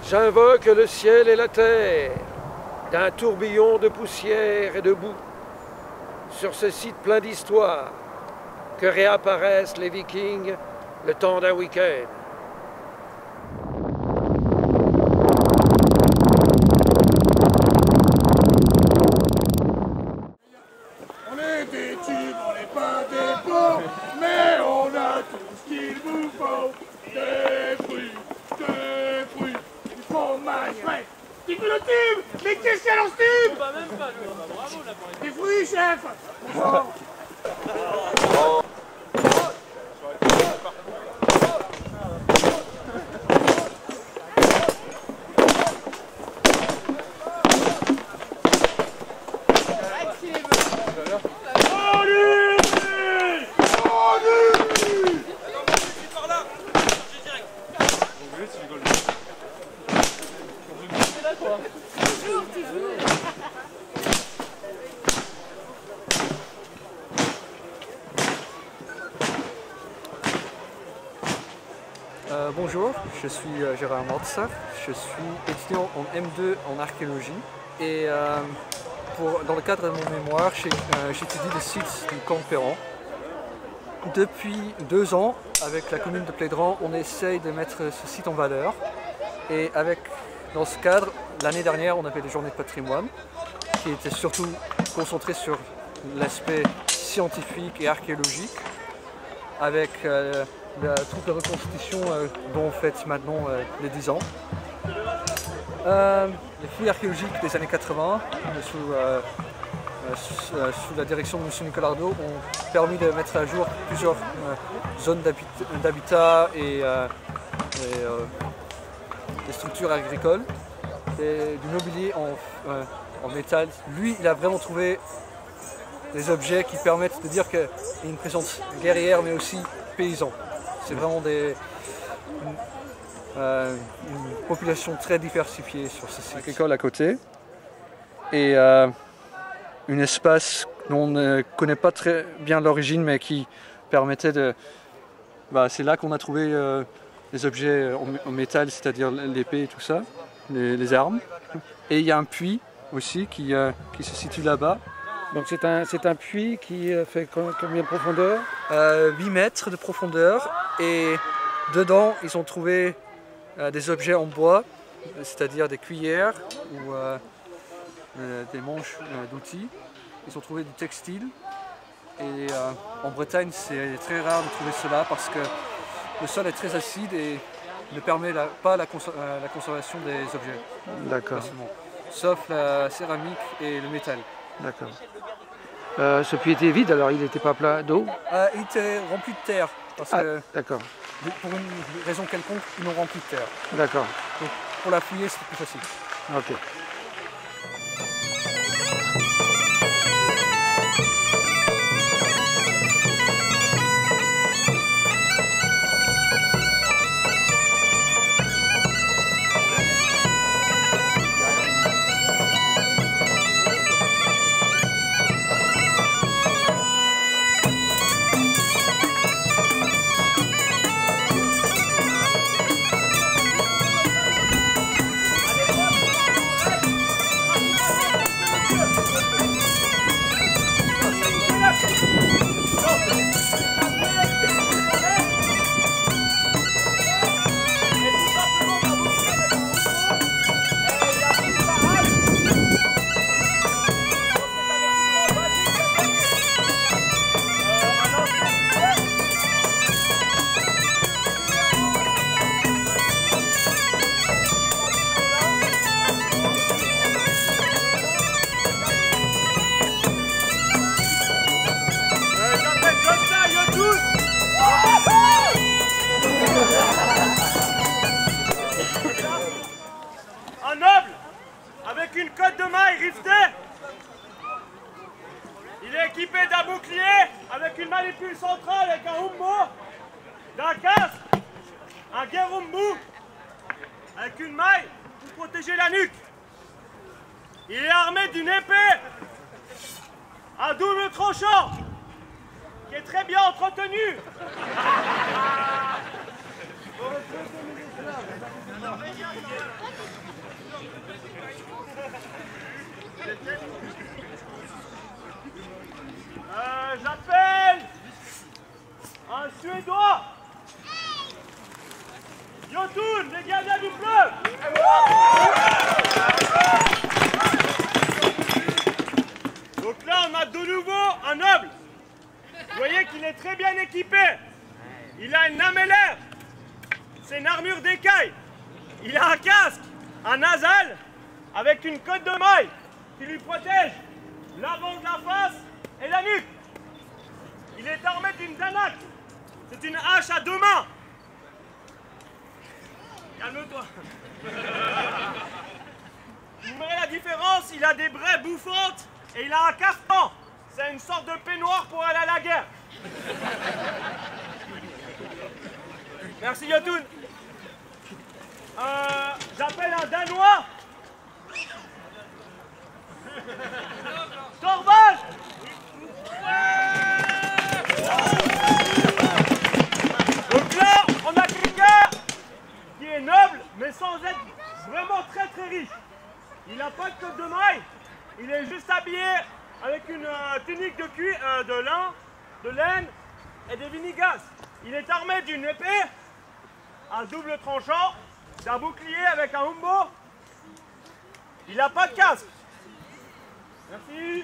J'invoque le ciel et la terre, d'un tourbillon de poussière et de boue, sur ce site plein d'histoire, que réapparaissent les Vikings le temps d'un week-end. On est des types, on n'est pas des pauvres, mais on a tout ce qu'il vous faut. Des fruits, du fromage frais. Tu veux le tube? Mais qu'est-ce qu'il y a dans ce tube? Bah même pas, bravo là pour Des fruits, chef. Bonjour, je suis Gérard Mortsa, je suis étudiant en M2 en archéologie et dans le cadre de mon mémoire, j'étudie les sites du Camp Ferrand. Depuis 2 ans, avec la commune de Plédran, on essaye de mettre ce site en valeur et dans ce cadre, l'année dernière, on avait des journées de patrimoine qui étaient surtout concentrées sur l'aspect scientifique et archéologique avec toute la reconstitution dont on fête maintenant les 10 ans. Les fouilles archéologiques des années 80, sous la direction de M. Nicolas Arnaud, ont permis de mettre à jour plusieurs zones d'habitat et des structures agricoles et du mobilier en métal. Lui, il a vraiment trouvé des objets qui permettent de dire qu'il y a une présence guerrière mais aussi paysan. C'est vraiment une population très diversifiée sur ce site. Une école à côté et un espace dont on ne connaît pas très bien l'origine mais qui permettait de... c'est là qu'on a trouvé les objets en métal, c'est-à-dire l'épée et tout ça, les armes. Et il y a un puits aussi qui se situe là-bas. Donc c'est un puits qui fait combien de profondeur? 8 mètres de profondeur et dedans ils ont trouvé des objets en bois, c'est-à-dire des cuillères ou des manches d'outils. Ils ont trouvé du textile et en Bretagne c'est très rare de trouver cela parce que le sol est très acide et ne permet pas la conservation des objets. D'accord. Sauf la céramique et le métal. D'accord. Ce puits était vide alors, il n'était pas plein d'eau? Il était rempli de terre. Parce que, d'accord. Pour une raison quelconque, ils l'ont rempli de terre. D'accord. Donc pour la fouiller, c'était plus facile. Ok. Un noble avec une cotte de maille rivetée. Il est équipé d'un bouclier avec une manipule centrale avec un humbo, d'un casque, un gerumbu avec une maille pour protéger la nuque. Il est armé d'une épée à double tranchant qui est très bien entretenue. J'appelle un Suédois. Jotun, les gardiens du fleuve. Donc là, on a de nouveau un noble. Vous voyez qu'il est très bien équipé. Il a une lamellaire. C'est une armure d'écaille. Il a un casque, un nasal, avec une cotte de maille qui lui protège l'avant de la face et la nuque. Il est armé d'une danak. C'est une hache à 2 mains. Calme-toi. Vous verrez la différence, il a des braies bouffantes et il a un carcan. C'est une sorte de peignoir pour aller à la guerre. Merci Jotun. J'appelle un Danois. Torvald. Donc là, on a quelqu'un qui est noble, mais sans être vraiment très très riche. Il n'a pas de cotte de maille, il est juste habillé avec une tunique de cuir, de lin, de laine et des vinigas. Il est armé d'une épée à double tranchant, d'un bouclier avec un humbo. Il n'a pas de casque. Merci.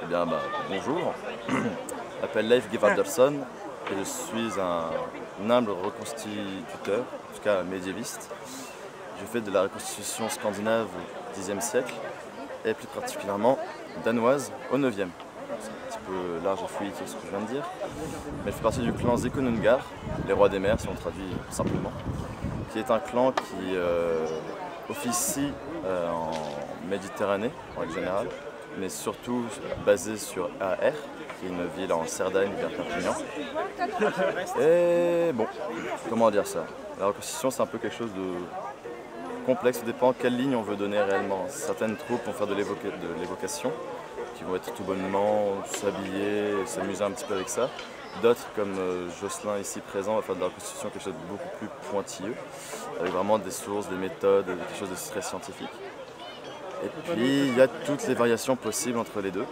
Eh bien, bonjour, je m'appelle Leif Gevardersson et je suis un humble reconstituteur, en tout cas médiéviste. Je fais de la reconstitution scandinave au Xe siècle et plus particulièrement danoise au IXe. C'est un petit peu large et fluide ce que je viens de dire, mais je fais partie du clan Zekonungar, les rois des mers si on traduit simplement, qui est un clan qui officie en Méditerranée en règle générale, mais surtout basé sur Aer, qui est une ville en Cerdagne vers Perpignan. Et bon, comment dire ça? La reconstitution c'est un peu quelque chose de complexe, ça dépend quelle ligne on veut donner réellement. Certaines troupes vont faire de l'évocation, qui vont être tout bonnement s'habiller, s'amuser un petit peu avec ça. D'autres, comme Jocelyn ici présent, va faire de la reconstitution quelque chose de beaucoup plus pointilleux, avec vraiment des sources, des méthodes, quelque chose de très scientifique. Et puis, il y a toutes les variations possibles entre les deux.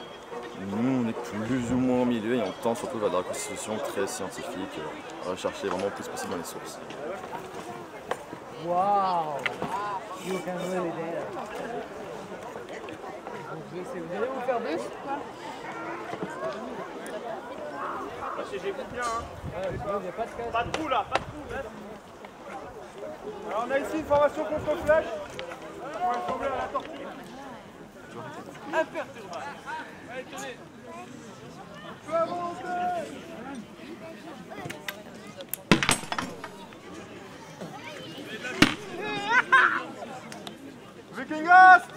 Nous, on est plus ou moins au milieu et on tend surtout vers de la reconstitution très scientifique, rechercher vraiment le plus possible dans les sources. Wow! You can really dance. Vous allez vous faire plus? J'écoute bien, hein. Pas de trou là, pas de trou. Alors on a ici une formation contre flèche. On va ressembler à la tortue. Imperturbable. Allez, tenez. On peut avancer. Vikingast!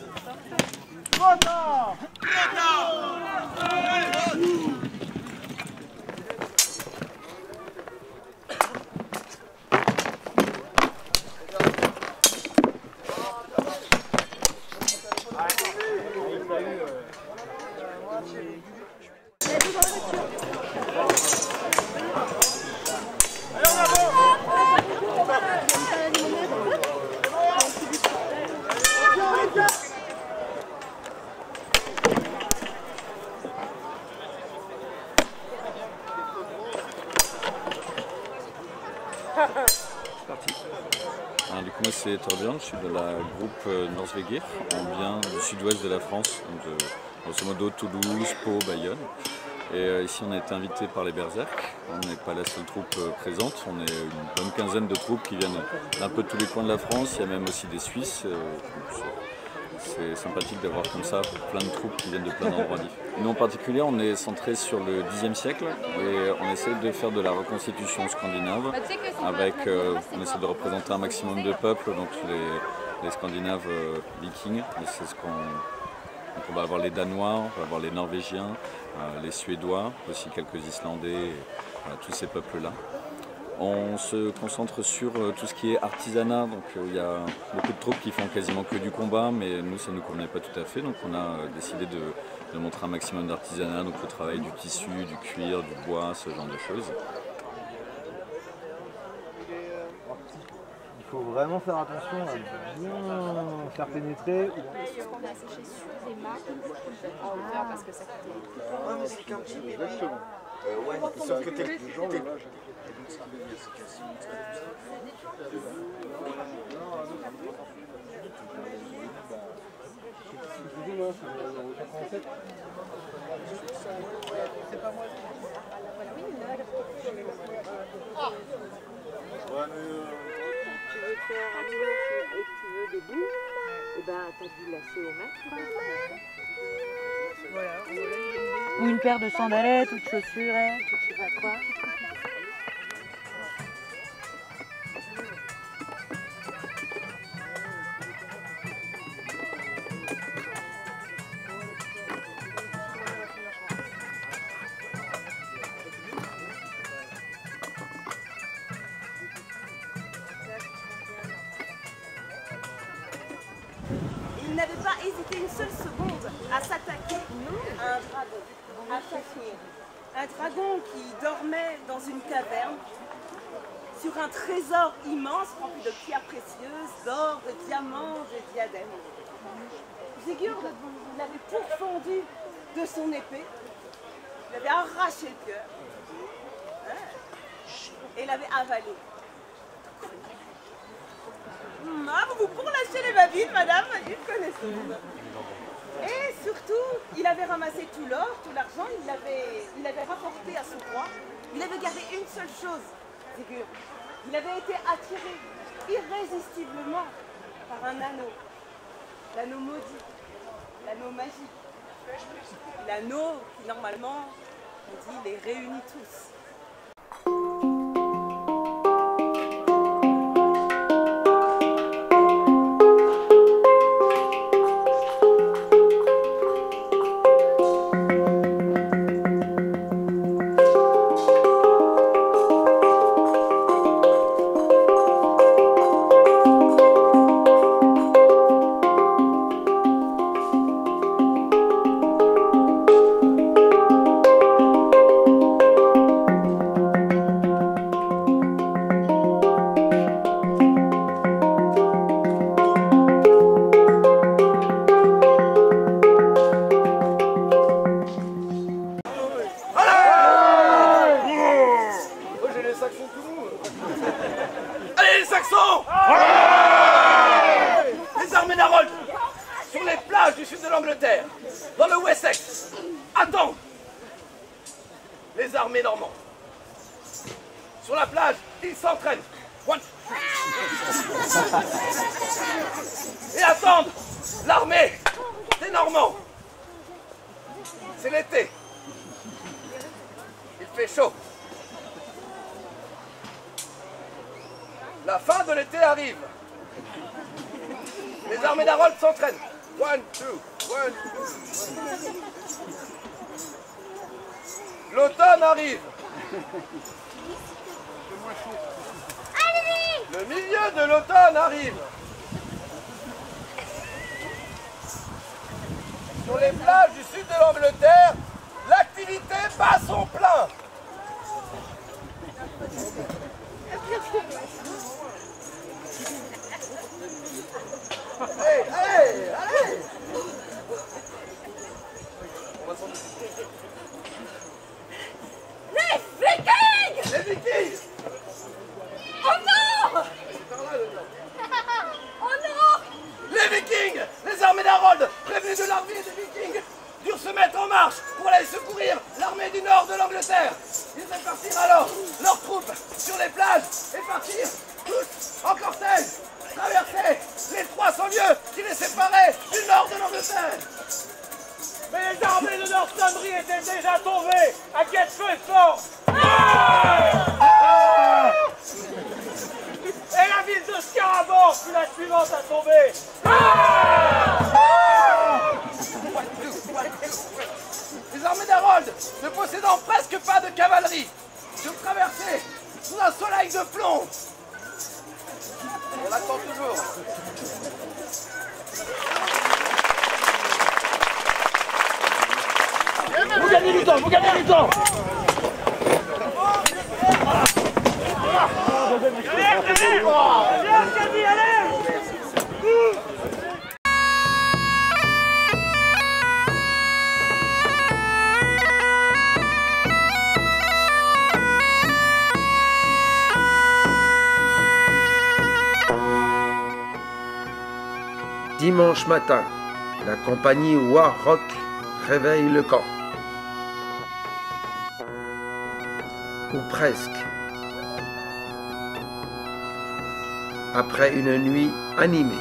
Rota! Il y a deux dans la voiture. C'est parti. Alors, du coup, moi c'est Torbjörn, je suis de la groupe Norvegir, on vient du sud-ouest de la France, donc de grosso modo Toulouse, Pau, Bayonne. Et ici on a été invité par les Berserk, on n'est pas la seule troupe présente, on est une bonne quinzaine de troupes qui viennent d'un peu de tous les coins de la France, il y a même aussi des Suisses. C'est sympathique d'avoir comme ça plein de troupes qui viennent de plein d'endroits différents. Nous en particulier, on est centré sur le Xe siècle et on essaie de faire de la reconstitution scandinave avec, on essaie de représenter un maximum de peuples, donc les Scandinaves vikings, c'est ce on va avoir les Danois, on va avoir les Norvégiens, les Suédois, aussi quelques Islandais, tous ces peuples-là. On se concentre sur tout ce qui est artisanat, donc il y a beaucoup de troupes qui font quasiment que du combat, mais nous ça ne nous convenait pas tout à fait, donc on a décidé de montrer un maximum d'artisanat, donc le travail du tissu, du cuir, du bois, ce genre de choses. Il faut vraiment faire attention à bien faire pénétrer. On a séché sur des marques en hauteur parce que ça coûtait. Ouais, mais c'est qu'un petit bébé. Exactement. Ouais, sauf que t'es C'est pas moi. Tu veux faire un mur et que tu veux des boules, et ben t'as dû lasser au mètre. Voilà. Ou une paire de sandalettes ou de chaussurettes ou je sais pas quoi. Il n'avait pas hésité une seule seconde à s'attaquer à un dragon, à Fafnir. Un dragon qui dormait dans une caverne sur un trésor immense rempli de pierres précieuses, d'or, de diamants, de diadèmes. Sigurd l'avait pourfendu de son épée, il avait arraché le cœur et l'avait avalé. Ah, vous pourlachez les babines, madame, une connaissance. Et surtout, il avait ramassé tout l'or, tout l'argent, il l'avait rapporté à son roi. Il avait gardé une seule chose, Sigurd. Il avait été attiré irrésistiblement par un anneau. L'anneau maudit, l'anneau magique. L'anneau qui, normalement, on dit, les réunit tous. Allez les Saxons! Les armées d'Harold sur les plages du sud de l'Angleterre, dans le Wessex, attendent les armées normandes. Sur la plage, ils s'entraînent. Et attendent l'armée des Normands. C'est l'été. Il fait chaud. La fin de l'été arrive. Les armées d'Harold s'entraînent. 1, 2, 1, 2. L'automne arrive. Le milieu de l'automne arrive. Sur les plages du sud de l'Angleterre, l'activité bat son plein. Allez, allez, allez! Les Vikings! Les Vikings! On partir, tous en cortège, traverser les 300 lieues qui les séparaient du nord de l'Angleterre. Mais les armées de Northumbrie étaient déjà tombées à Ketford. Et la ville de Scarabord fut la suivante à tomber. Les armées d'Harold, ne possédant presque pas de cavalerie, se traversaient sous un soleil de plomb. On attend toujours. Vous gagnez du temps, vous gagnez du temps. Dimanche matin, la compagnie War-Rock réveille le camp. Ou presque. Après une nuit animée.